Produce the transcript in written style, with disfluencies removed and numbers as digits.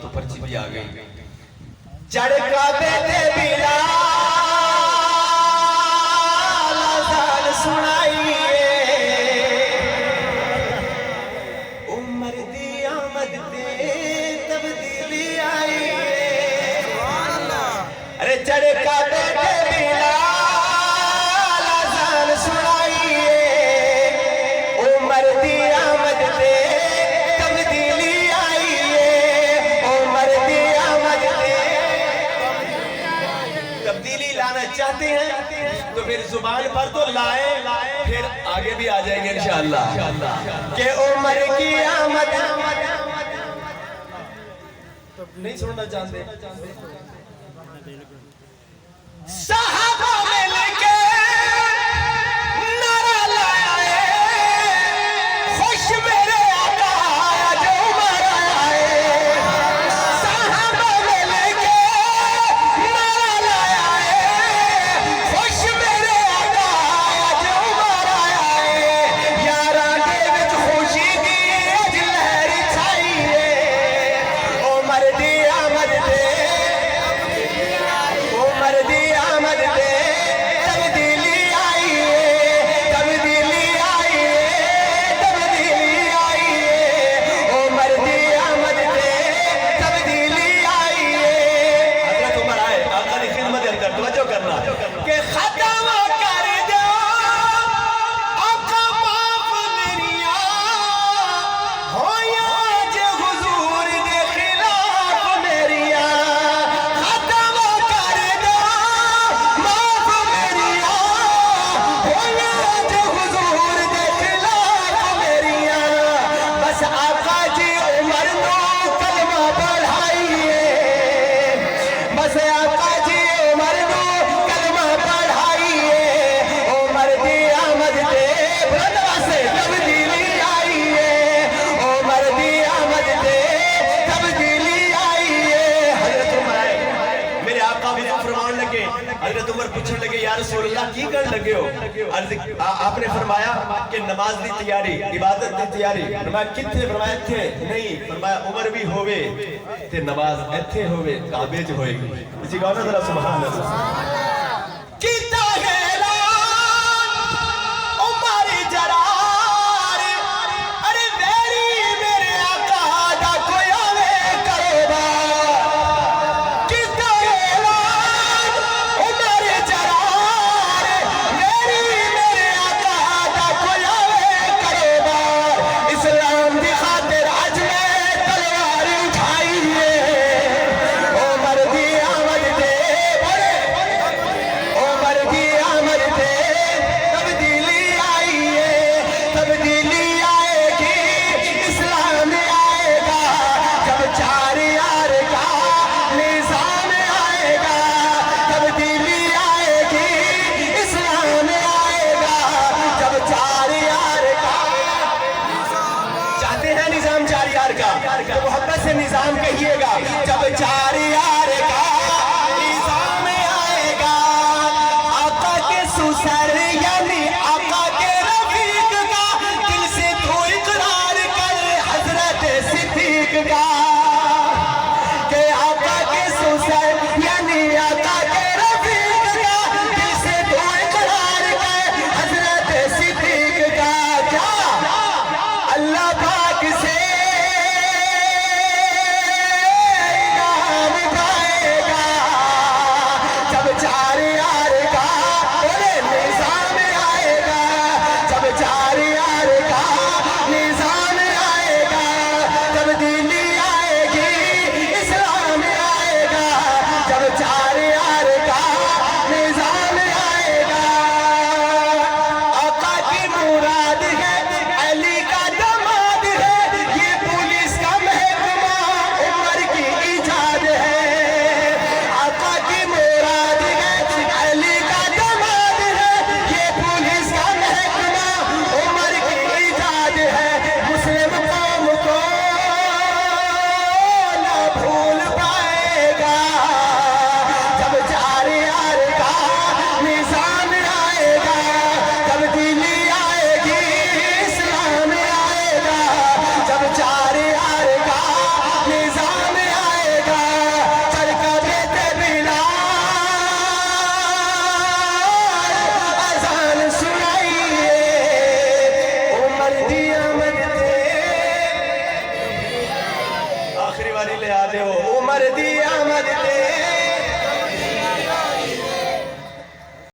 तो पर्ची भी आ गई। चढ़का बेटे बिलाल अज़ान सुनाइए, उमर दी आमद दे तब्दीली आई। अरे चढ़का बेटे बिलाल अज़ान सुनाइए, उमर दी आमद दे तब्दीली आई है, उमर दी आमद दे। तब्दीली लाना चाहते हैं तो फिर जुबान पर तो लाए, फिर आगे भी आ जाएंगे इंशाअल्लाह के उमर की आमद। नहीं सुनना चाहते सहाबा में लेके नारा लाए, खुश मेरे आका जो उमर आए। सहाबा में लेके नारा लाए, खुश मेरे आका जो उमर आए। यारा दे विच खुशी दी अज लहर छाई है, उमर दी आमद दे, उमर दी आमद दे तब्दीली आई है, तब्दीली आई है, तब्दीली आई है, उमर दी आमद दे तब्दीली आई है। हज़रत उमर आए आका की खिदमत के अंदर, तवज्जो करना कि खत्म कर दो आका माफ मेरिया होया जे हुजूर दे खिलाफ मेरिया। खत्म कर दो माफ मेरिया होया जे हुजूर दे खिलाफ मेरिया। बस आका जी उमर नो कलमा पढ़ाइए, बस आका जी उमर नो कलमा पढ़ाइए, उमर दी आमद दे बुलंद से तब्दीली आई है, उमर दी आमद दे तब्दीली आई है। हज़रत उमर आए, मेरे आका भी फरमान लगे। हज़रत उमर पूछने लगे या रसूल अल्लाह की कर लगे हो? आपने फरमाया कि नमाज दी तैयारी, इबादत दी तैयारी। फरमाया किथे? फरमाया इत्थे नहीं। फरमाया उमर भी होवे ते नमाज इत्थे होवे, काबे च होएगी। इसी गाओ ना जरा सुभान अल्लाह। कीता है ऐलान उमर जरार, अरे वेरी मेरे आका दा कोई आवे करोबार। कीता है ऐलान उमर जरार, वेरी मेरे आका दा कोई आवे करोबार। इस्लाम दी खातिर अज मैं तलवार उठाई है, उमर दी आमद दे, उमर दी आमद दे तब्दीली आई है, तब्दीली आएगी, इस्लाम आएगा जब चार यार का निजाम आएगा। तब्दीली आएगी, इस्लाम आएगा जब चार यार का। चाहते हैं निजाम चार यार का तो मोहब्बत से निजाम कहिएगा, जब चार यार का निजाम आएगा। आका के सुसर यानी आका के रफीक का दिल से तू इकरार कर हजरत सिद्दीक का, के आका के सुसर यानी आका के रफीक का दिल से तू इकरार कर हजरत सिद्दीक का। क्या अल्लाह पाक से इनाम पाए, ते उमर दी आमद ते